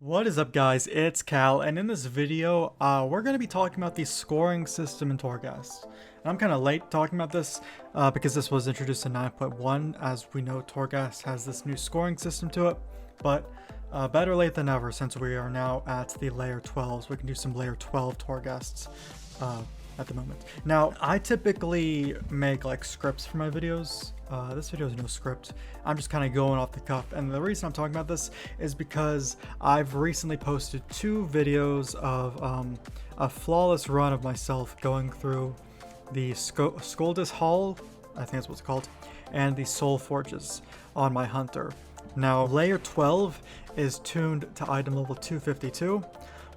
What is up, guys? It's Cal, and in this video, we're going to be talking about the scoring system in Torghast. And I'm kind of late talking about this because this was introduced in 9.1. As we know, Torghast has this new scoring system to it, but better late than never since we are now at the layer 12s. We can do some layer 12 Torghasts at the moment. Now, I typically make like scripts for my videos. This video is no script. I'm just kind of going off the cuff, and the reason I'm talking about this is because I've recently posted 2 videos of a flawless run of myself going through the Skoldis Hall, I think that's what it's called, and the Soul Forges on my Hunter. Now, layer 12 is tuned to item level 252,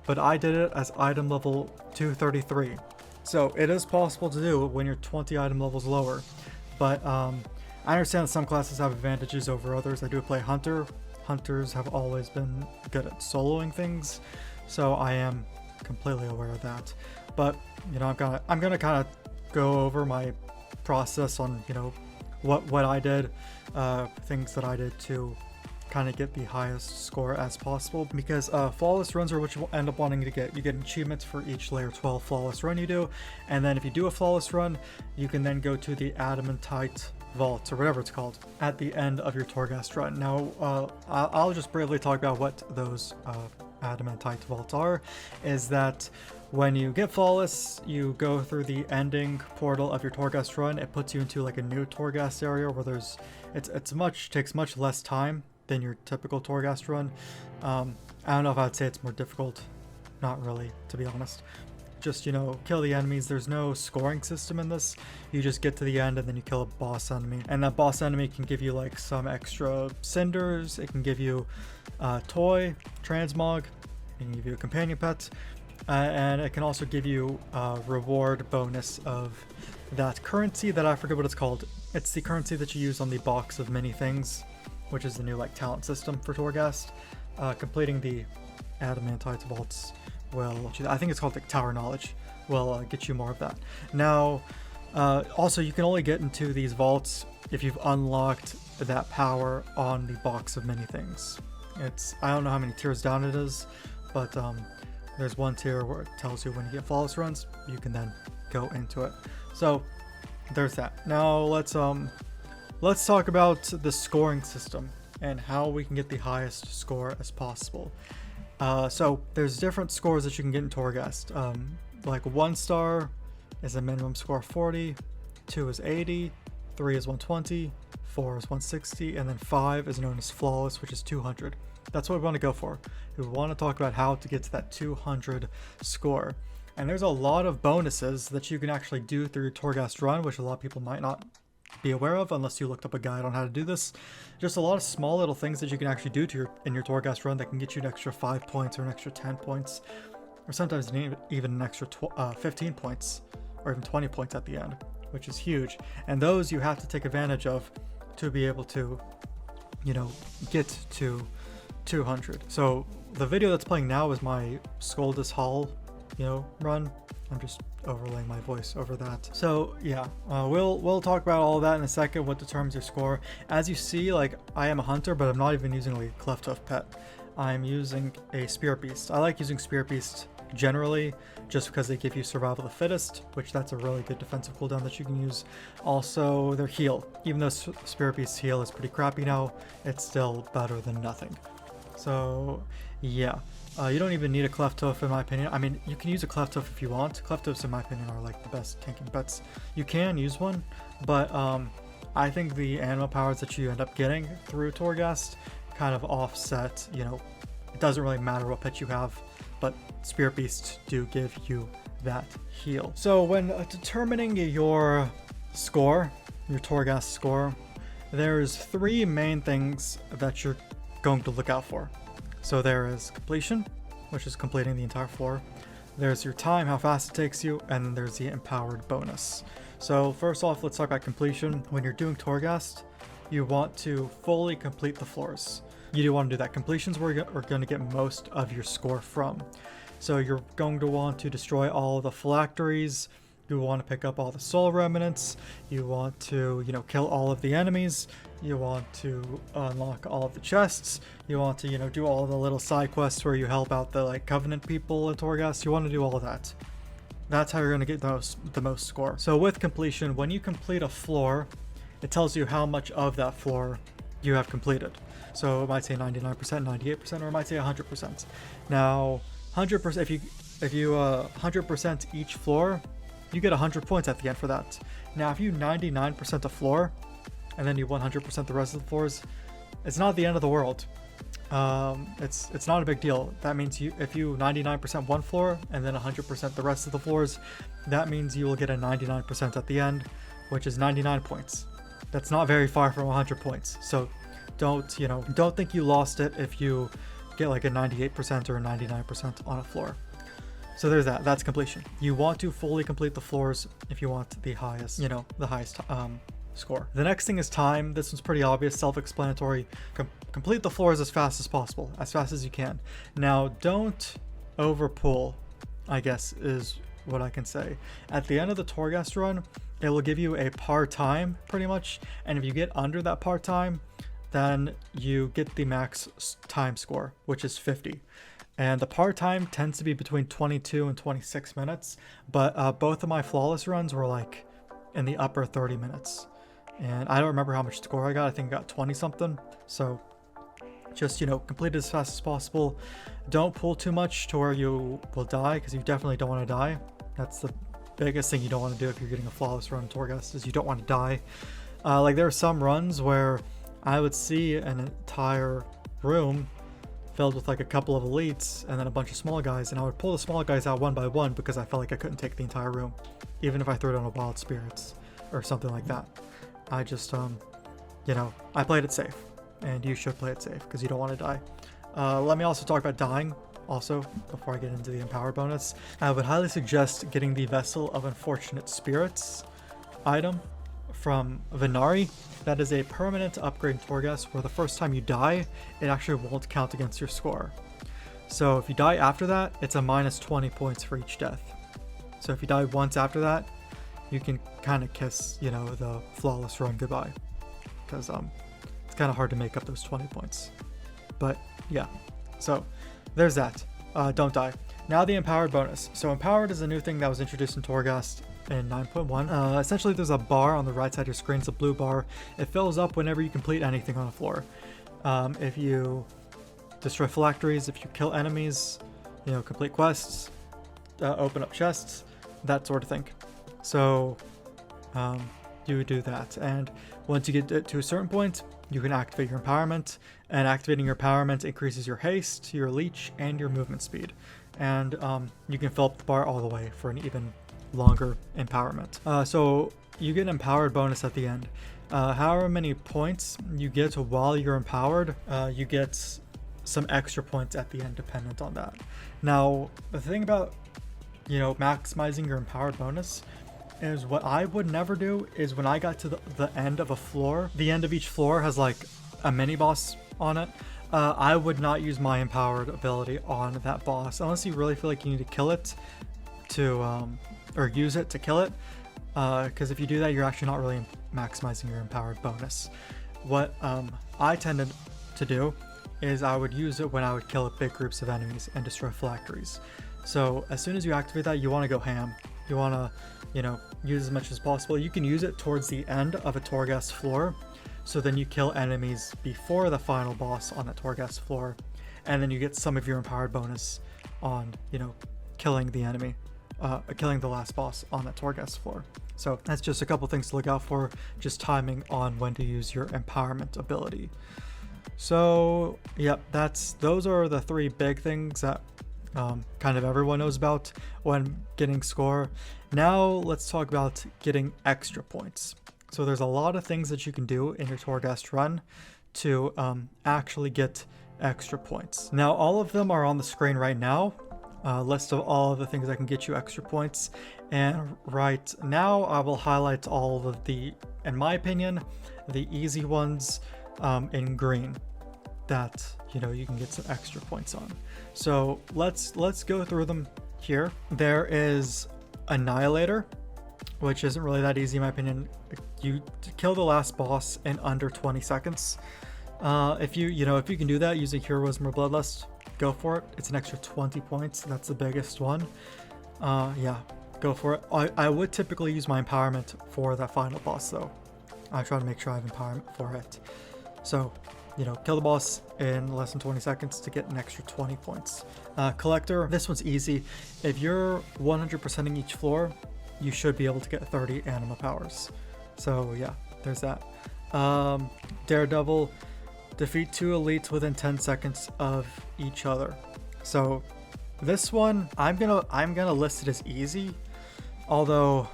but I did it as item level 233. So it is possible to do when you're 20 item levels lower, but I understand that some classes have advantages over others. I do play Hunter. Hunters have always been good at soloing things, so I am completely aware of that. But you know, I'm gonna kind of go over my process on what I did, things that I did to kind of get the highest score as possible, because flawless runs are what you end up wanting to get. You get achievements for each layer 12 flawless run you do, and then if you do a flawless run, you can then go to the Adamantite vault, or whatever it's called, at the end of your Torghast run. Now, I'll just briefly talk about what those Adamantite vaults are. Is that when you get flawless, you go through the ending portal of your Torghast run. It puts you into like a new Torghast area where takes much less time than your typical Torghast run. I don't know if I'd say it's more difficult. Not really, to be honest. Just, kill the enemies. There's no scoring system in this. You just get to the end and then you kill a boss enemy. And that boss enemy can give you like some extra cinders. It can give you a toy, transmog. It can give you a companion pet. And it can also give you a reward bonus of that currency that I forget what it's called. It's the currency that you use on the box of many things, which is the new like talent system for Torghast. Completing the Adamantite vaults will, I think it's called like Tower Knowledge, will get you more of that. Now, also you can only get into these vaults if you've unlocked that power on the box of many things. I don't know how many tiers down it is, but there's one tier where it tells you when you get flawless runs, you can then go into it. So there's that. Now let's talk about the scoring system and how we can get the highest score as possible. So there's different scores that you can get in Torghast. Like 1 star is a minimum score of 40, 2 is 80, 3 is 120, 4 is 160, and then 5 is known as flawless, which is 200. That's what we want to go for. We want to talk about how to get to that 200 score. And there's a lot of bonuses that you can actually do through your Torghast run, which a lot of people might not be aware of unless you looked up a guide on how to do this. Just a lot of small little things that you can actually do in your Torghast run that can get you an extra 5 points or an extra 10 points, or sometimes even an extra 15 points or even 20 points at the end, which is huge. And those you have to take advantage of to be able to, get to 200. So the video that's playing now is my Skoldis Hall, run. I'm just overlaying my voice over that. So yeah, we'll talk about all of that in a second, what determines your score. As you see, like, I am a hunter, but I'm not even using a cleft hoof pet. I'm using a spirit beast. I like using spirit beast generally just because they give you survival of the fittest, which that's a really good defensive cooldown that you can use. Also, their heal. Even though spirit beast's heal is pretty crappy now, it's still better than nothing. So yeah, you don't even need a cleft hoof in my opinion. I mean, you can use a cleft hoof if you want. Cleft hoofs in my opinion are like the best tanking pets. You can use one, but I think the animal powers that you end up getting through Torghast kind of offset, it doesn't really matter what pet you have, but spirit beasts do give you that heal. So when determining your score, your Torghast score, there's 3 main things that you're going to look out for. So there is completion, which is completing the entire floor. There's your time, how fast it takes you, and then there's the empowered bonus. So first off, let's talk about completion. When you're doing Torghast, you want to fully complete the floors. You do want to do that. Completion's where you're going to get most of your score from. So you're going to want to destroy all the phylacteries, You want to pick up all the soul remnants. You want to, you know, kill all of the enemies. You want to unlock all of the chests. You want to, you know, do all the little side quests where you help out the like Covenant people in Torghast. You want to do all of that. That's how you're going to get the most score. So with completion, when you complete a floor, it tells you how much of that floor you have completed. So it might say 99%, 98%, or it might say 100%. Now, 100%, if you 100% each floor, you get 100 points at the end for that. Now, if you 99% a floor, and then you 100% the rest of the floors, it's not the end of the world. It's not a big deal. That means if you 99% one floor and then 100% the rest of the floors, that means you will get a 99% at the end, which is 99 points. That's not very far from 100 points. So don't think you lost it if you get like a 98% or a 99% on a floor. So there's that. That's completion. You want to fully complete the floors if you want the highest, score. The next thing is time. This one's pretty obvious, self-explanatory. Complete the floors as fast as possible, as fast as you can. Now, don't overpull, I guess is what I can say. At the end of the Torghast run, it will give you a par time, pretty much. And if you get under that par time, then you get the max time score, which is 50. And the par time tends to be between 22 and 26 minutes. But both of my flawless runs were like in the upper 30 minutes. And I don't remember how much score I got. I think I got 20 something. So just, complete it as fast as possible. Don't pull too much to where you will die, because you definitely don't want to die. That's the biggest thing you don't want to do if you're getting a flawless run in Torghast, is you don't want to die. Like there are some runs where I would see an entire room filled with like a couple of elites and then a bunch of small guys, and I would pull the small guys out one by one because I felt like I couldn't take the entire room, even if I threw it on a wild spirits or something like that. I just, I played it safe, and you should play it safe because you don't want to die. Let me also talk about dying also before I get into the empowered bonus. I would highly suggest getting the Vessel of Unfortunate Spirits item from Venari. That is a permanent upgrade in Torghast where the first time you die, it actually won't count against your score. So if you die after that, it's a minus 20 points for each death. So if you die once after that, you can kind of kiss, the flawless run goodbye, because it's kind of hard to make up those 20 points. But yeah, so there's that. Don't die. Now the empowered bonus. So empowered is a new thing that was introduced in Torghast in 9.1. Essentially there's a bar on the right side of your screen. It's a blue bar. It fills up whenever you complete anything on a floor. If you destroy phylacteries, if you kill enemies, complete quests, open up chests, that sort of thing. So you would do that, and once you get to a certain point, you can activate your empowerment, and activating your empowerment increases your haste, your leech, and your movement speed. And you can fill up the bar all the way for an even longer empowerment. So you get an empowered bonus at the end. However many points you get while you're empowered, you get some extra points at the end dependent on that. Now, the thing about, maximizing your empowered bonus is what I would never do is when I got to the end of a floor, the end of each floor has like a mini boss on it. I would not use my empowered ability on that boss unless you really feel like you need to kill it or use it to kill it. Because if you do that, you're actually not really maximizing your empowered bonus. What I tended to do is I would use it when I would kill big groups of enemies and destroy phylacteries. So as soon as you activate that, you want to go ham. You want to, use as much as possible. You can use it towards the end of a Torghast floor, so then you kill enemies before the final boss on that Torghast floor, and then you get some of your empowered bonus on, killing the enemy, killing the last boss on that Torghast floor. So that's just a couple things to look out for, just timing on when to use your empowerment ability. So yep, those are the three big things that kind of everyone knows about when getting score. Now let's talk about getting extra points. So there's a lot of things that you can do in your Torghast run to actually get extra points. Now all of them are on the screen right now, list of all of the things that can get you extra points, and right now I will highlight all of the, in my opinion, the easy ones in green that you can get some extra points on. So let's go through them here. There is Annihilator. which isn't really that easy in my opinion. You kill the last boss in under 20 seconds. If you can do that using Heroism or Bloodlust, go for it. It's an extra 20 points. That's the biggest one. Yeah, go for it. I would typically use my empowerment for that final boss though. I try to make sure I have empowerment for it. So, kill the boss in less than 20 seconds to get an extra 20 points. Collector, this one's easy. If you're 100%ing each floor, you should be able to get 30 anima powers. So yeah, there's that. Daredevil, defeat 2 elites within 10 seconds of each other. So this one, I'm gonna list it as easy, although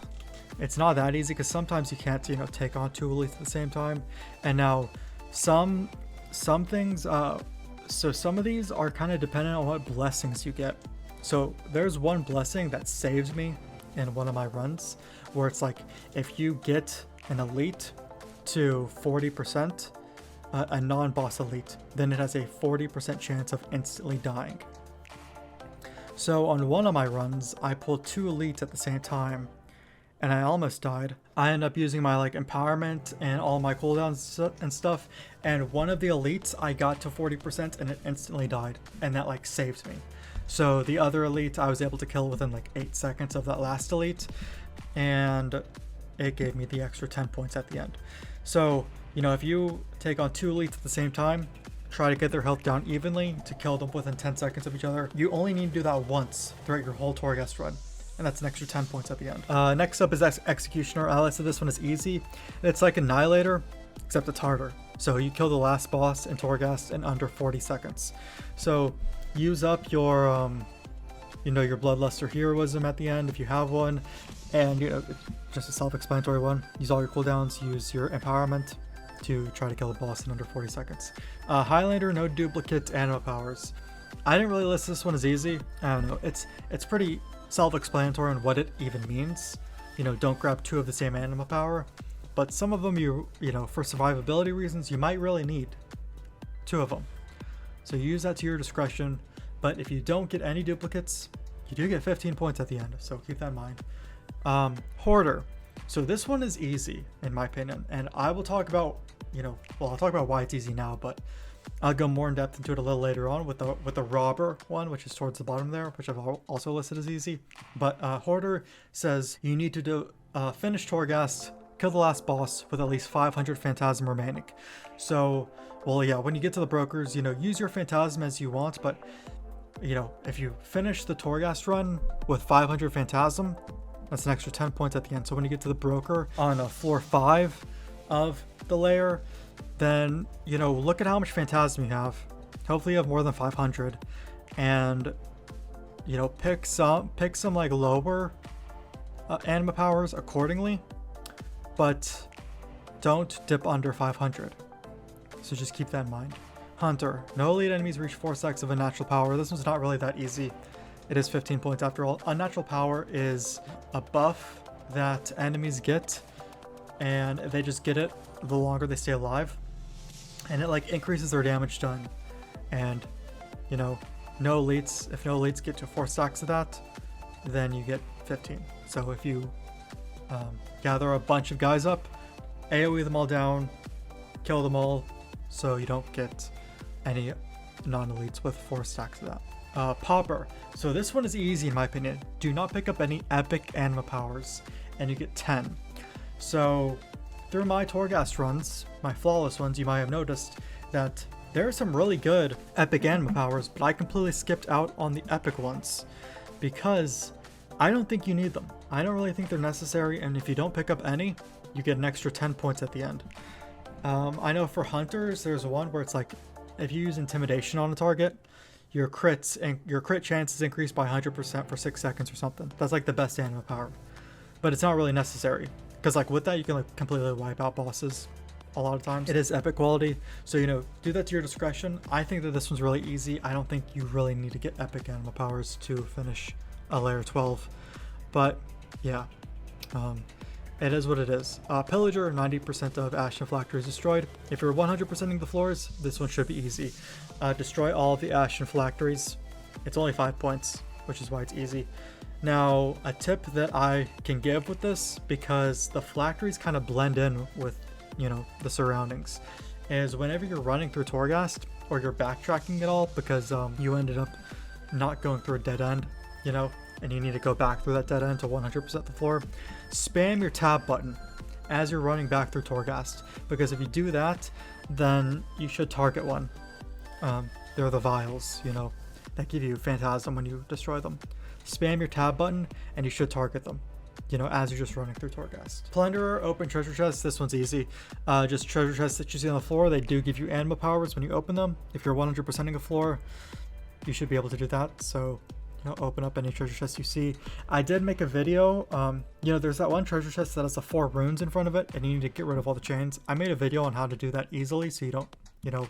it's not that easy because sometimes you can't, take on 2 elites at the same time. And now some things, so some of these are kind of dependent on what blessings you get. So there's one blessing that saves me in one of my runs where it's like, if you get an elite to 40%, a non-boss elite, then it has a 40% chance of instantly dying. So on one of my runs, I pulled 2 elites at the same time and I almost died. I ended up using my empowerment and all my cooldowns and stuff, and one of the elites I got to 40% and it instantly died, and that saved me. So the other elite I was able to kill within 8 seconds of that last elite, and it gave me the extra 10 points at the end. So, if you take on 2 elites at the same time, try to get their health down evenly to kill them within 10 seconds of each other. You only need to do that once throughout your whole Torghast run, and that's an extra 10 points at the end. Next up is Executioner. I said this one is easy. It's like Annihilator, except it's harder. So you kill the last boss in Torghast in under 40 seconds. So use up your your Bloodlust or Heroism at the end if you have one, and just a self-explanatory one. Use all your cooldowns, use your empowerment to try to kill the boss in under 40 seconds. Highlander, no duplicate anima powers. I didn't really list this one as easy. I don't know, it's pretty self-explanatory on what it even means. Don't grab 2 of the same anima power, but some of them for survivability reasons you might really need 2 of them. So use that to your discretion, but if you don't get any duplicates, you do get 15 points at the end, so keep that in mind. Hoarder. So this one is easy in my opinion, and I will talk about, I'll talk about why it's easy now, but I'll go more in depth into it a little later on with the Robber one, which is towards the bottom there, which I've also listed as easy. But Hoarder says you need to finish Torghast, kill the last boss with at least 500 Phantasm remaining. So, well, yeah, when you get to the brokers, use your Phantasm as you want, but if you finish the Torghast run with 500 Phantasm, that's an extra 10 points at the end. So when you get to the broker on floor 5 of the layer, then look at how much Phantasm you have. Hopefully you have more than 500, and pick some lower anima powers accordingly, but don't dip under 500. So just keep that in mind. Hunter, no elite enemies reach 4 stacks of unnatural power. This one's not really that easy. It is 15 points after all. Unnatural power is a buff that enemies get, and they just get it the longer they stay alive, and it increases their damage done. And no elites, if no elites get to 4 stacks of that, then you get 15. So if you gather a bunch of guys up, AoE them all down, kill them all, so you don't get any non-elites with 4 stacks of that. Pauper. So this one is easy in my opinion. Do not pick up any epic anima powers, and you get 10. So through my Torghast runs, my flawless ones, you might have noticed that there are some really good epic anima powers, but I completely skipped out on the epic ones because I don't think you need them. I don't really think they're necessary, and if you don't pick up any, you get an extra 10 points at the end. I know for hunters, there's one where it's if you use intimidation on a target, your crit chance is increased by 100% for 6 seconds or something. That's the best anima power, but it's not really necessary because with that you can completely wipe out bosses a lot of times. It is epic quality, so do that to your discretion. I think that this one's really easy. I don't think you really need to get epic anima powers to finish a layer 12, but yeah, it is what it is. Pillager, 90% of Ashen Phylacteries destroyed. If you're 100%ing the floors, this one should be easy. Destroy all of the Ashen Phylacteries. It's only 5 points, which is why it's easy. Now, a tip that I can give with this, because the phylacteries kind of blend in with, you know, the surroundings, is whenever you're running through Torghast or you're backtracking at all because you ended up not going through a dead end, you know, and you need to go back through that dead end to 100% the floor, spam your tab button as you're running back through Torghast, because if you do that, then you should target one. They're the vials, you know, that give you Phantasm when you destroy them. Spam your tab button and you should target them, you know, as you're just running through Torghast. Plunderer, open treasure chests. This one's easy. Just treasure chests that you see on the floor. They do give you animal powers when you open them. If you're 100%ing a floor, you should be able to do that. So, you know, open up any treasure chest you see. I did make a video. You know, there's that one treasure chest that has the 4 runes in front of it, and you need to get rid of all the chains. I made a video on how to do that easily, so you don't, you know,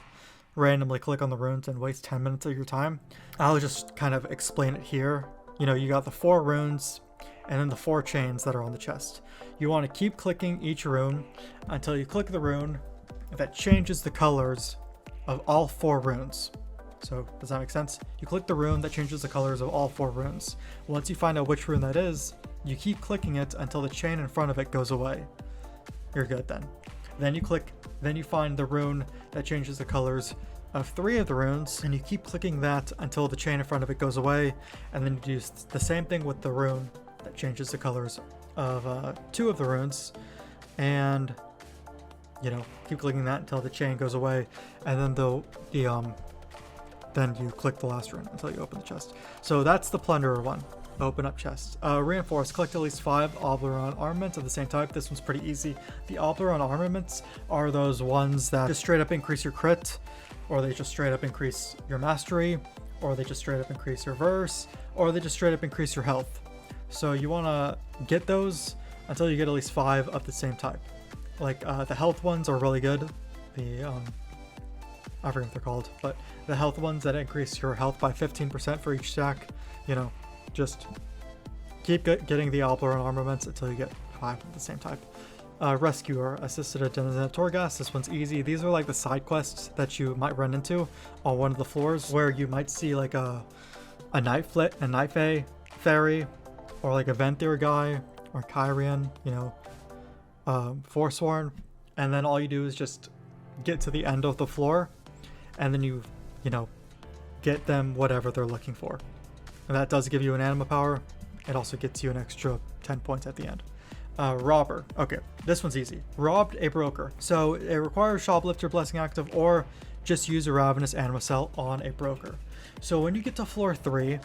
randomly click on the runes and waste 10 minutes of your time. I'll just kind of explain it here. You know, you got the 4 runes and then the 4 chains that are on the chest. You want to keep clicking each rune until you click the rune that changes the colors of all 4 runes. So, does that make sense? You click the rune that changes the colors of all 4 runes. Once you find out which rune that is, you keep clicking it until the chain in front of it goes away. You're good then. Then you find the rune that changes the colors of 3 of the runes, and you keep clicking that until the chain in front of it goes away, and then you do the same thing with the rune that changes the colors of 2 of the runes, and, you know, keep clicking that until the chain goes away, and then then you click the last rune until you open the chest. So that's the Plunderer one. Open up chests. Reinforce. Collect at least 5 Obleron armaments of the same type. This one's pretty easy. The Obleron armaments are those ones that just straight up increase your crit, or they just straight up increase your mastery, or they just straight up increase your verse, or they just straight up increase your health. So you want to get those until you get at least 5 of the same type. Like the health ones are really good. I forget what they're called, but the health ones that increase your health by 15% for each stack, you know, just keep getting the Obleron armaments until you get 5 of the same type. Rescuer, assisted at Torghast. This one's easy. These are like the side quests that you might run into on one of the floors, where you might see like a night fairy, or like a Venthyr guy, or Kyrian, you know, Forsworn, and then all you do is just get to the end of the floor, and then you know, get them whatever they're looking for. And that does give you an anima power. It also gets you an extra 10 points at the end. Robber. Okay, this one's easy. Robbed a broker. So it requires Shoplifter Blessing active, or just use a Ravenous Anima Cell on a broker. So when you get to floor 3,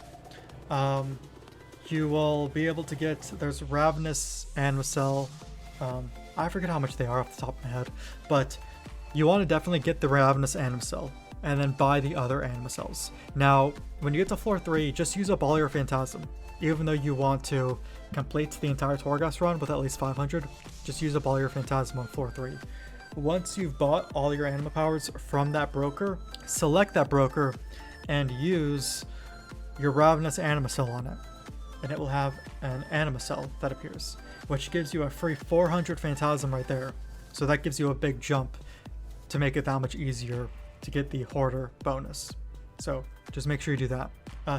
you will be able to get, there's Ravenous Anima Cell. I forget how much they are off the top of my head, but you want to definitely get the Ravenous Anima Cell and then buy the other Anima Cells. Now, when you get to floor 3, just use up all your Phantasm. Even though you want to complete the entire Torghast run with at least 500, just use up all your Phantasm on floor 3. Once you've bought all your anima powers from that broker, select that broker and use your Ravenous Anima Cell on it. And it will have an Anima Cell that appears, which gives you a free 400 Phantasm right there. So that gives you a big jump to make it that much easier to get the Hoarder bonus. So just make sure you do that.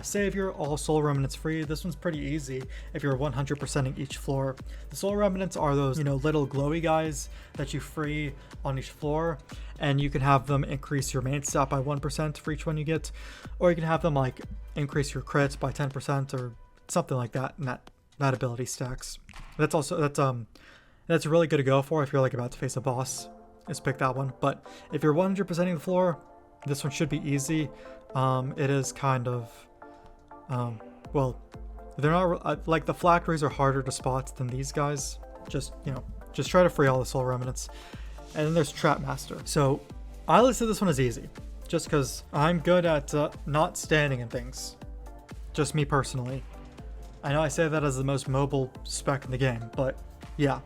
Savior, all soul remnants free. This one's pretty easy if you're 100%ing each floor. The soul remnants are those, you know, little glowy guys that you free on each floor, and you can have them increase your main stat by 1% for each one you get, or you can have them like increase your crits by 10% or something like that, and that ability stacks. That's really good to go for if you're like about to face a boss. Just pick that one. But if you're 100%ing the floor, this one should be easy. It is kind of well, they're not like, the phylacteries are harder to spot than these guys. Just, you know, just try to free all the soul remnants. And then there's Trap Master. So I listed this one as easy just because I'm good at not standing in things. Just me personally. I know I say that as the most mobile spec in the game, but yeah,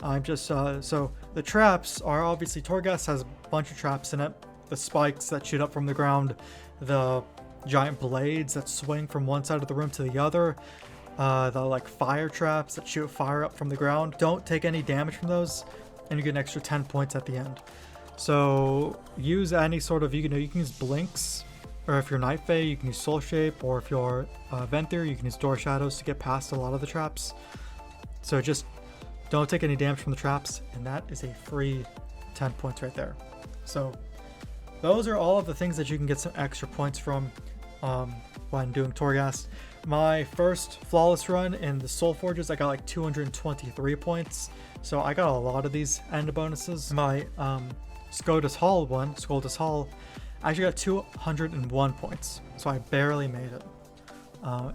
I'm just so the traps are obviously, Torghast has a bunch of traps in it. The spikes that shoot up from the ground, the giant blades that swing from one side of the room to the other, the like fire traps that shoot fire up from the ground. Don't take any damage from those, and you get an extra 10 points at the end. So use any sort of, you can use blinks or if you're Night Fae, you can use Soul Shape, or if you're Venthyr, you can use Door Shadows to get past a lot of the traps. So just don't take any damage from the traps, and that is a free 10 points right there. So those are all of the things that you can get some extra points from when doing Torghast. My first flawless run in the Soul Forges, I got like 223 points. So I got a lot of these end bonuses. My Scotus Hall one, I actually got 201 points. So I barely made it.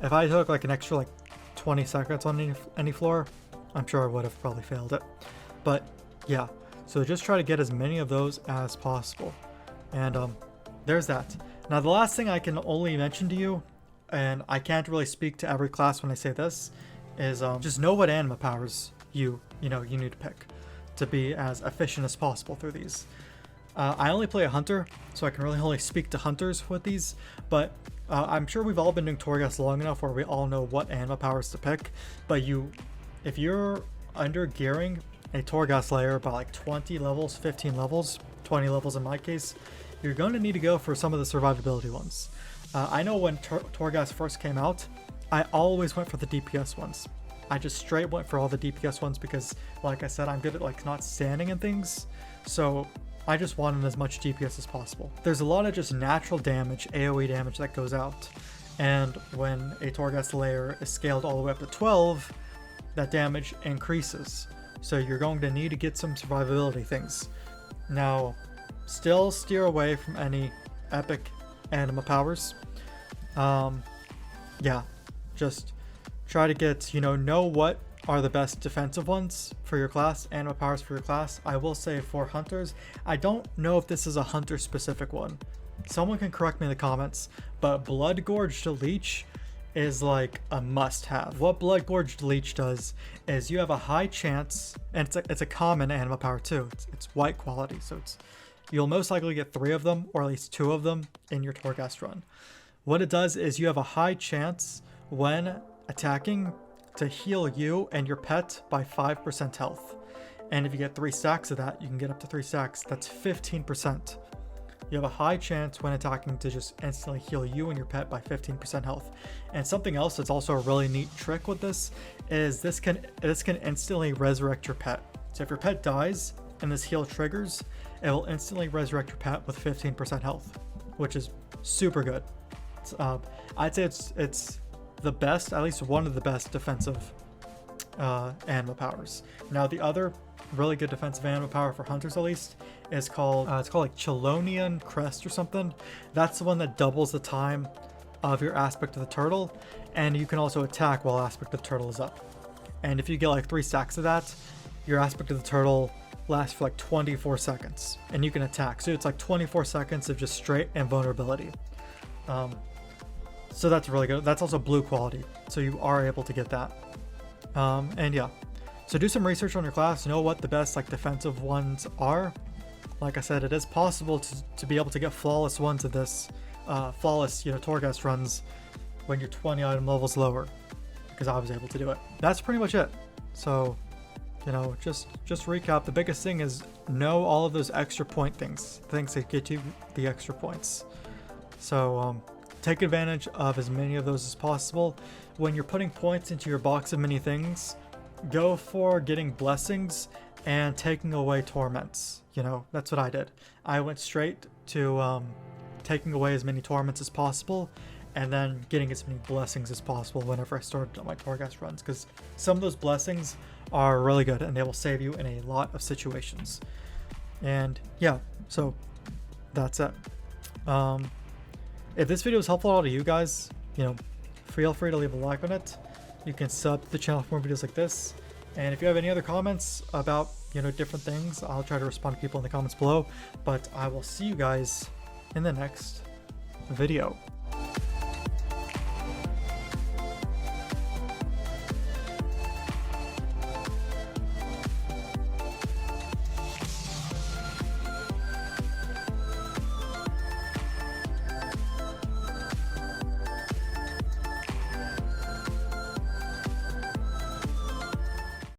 If I took like an extra like 20 seconds on any floor, I'm sure I would have probably failed it. But yeah, so just try to get as many of those as possible. And there's that. Now the last thing I can only mention to you, and I can't really speak to every class when I say this, is just know what anima powers you need to pick to be as efficient as possible through these. I only play a hunter, so I can really only speak to hunters with these, but I'm sure we've all been doing Torghast long enough where we all know what anima powers to pick. But if you're under gearing a Torghast layer by like 20 levels, 15 levels, 20 levels in my case, you're going to need to go for some of the survivability ones. I know when Torghast first came out, I always went for the DPS ones. I just straight went for all the DPS ones because, like I said, I'm good at like not standing and things, so I just wanted as much DPS as possible. There's a lot of just natural damage, AoE damage that goes out, and when a Torghast layer is scaled all the way up to 12, that damage increases. So you're going to need to get some survivability things. Now, still steer away from any epic anima powers. Yeah, just try to get, know what are the best defensive ones for your class, anima powers for your class. I will say for hunters, I don't know if this is a hunter specific one. Someone can correct me in the comments, but Blood Gorged Leech is like a must-have. What Blood Gorged Leech does is you have a high chance, and it's a common anima power too. It's white quality, so you'll most likely get 3 of them, or at least 2 of them in your Torghast run. What it does is you have a high chance when attacking to heal you and your pet by 5% health. And if you get 3 stacks of that, you can get up to 3 stacks. That's 15%. You have a high chance when attacking to just instantly heal you and your pet by 15% health. And something else that's also a really neat trick with this is this can instantly resurrect your pet. So if your pet dies and this heal triggers, it will instantly resurrect your pet with 15% health, which is super good. I'd say it's the best, at least one of the best defensive anima powers. Now the other really good defensive anima power for hunters, at least, is called like Chelonian Crest or something. That's the one that doubles the time of your Aspect of the Turtle, and you can also attack while Aspect of the Turtle is up. And if you get like 3 stacks of that, your Aspect of the Turtle lasts for like 24 seconds, and you can attack. So it's like 24 seconds of just straight invulnerability. So that's really good. That's also blue quality, so you are able to get that. And yeah, so do some research on your class, know what the best like defensive ones are. Like I said, it is possible to be able to get flawless ones of this, flawless Torghast runs when you're 20 item levels lower, because I was able to do it. That's pretty much it. So just recap. The biggest thing is know all of those extra point things that get you the extra points. So take advantage of as many of those as possible. When you're putting points into your box of many things, go for getting blessings and taking away torments. That's what I did. I went straight to taking away as many torments as possible, and then getting as many blessings as possible whenever I started on my Torghast runs, because some of those blessings are really good and they will save you in a lot of situations. And yeah, so that's it. If this video was helpful at all to you guys, feel free to leave a like on it. You can sub to the channel for more videos like this. And if you have any other comments about, different things, I'll try to respond to people in the comments below. But I will see you guys in the next video.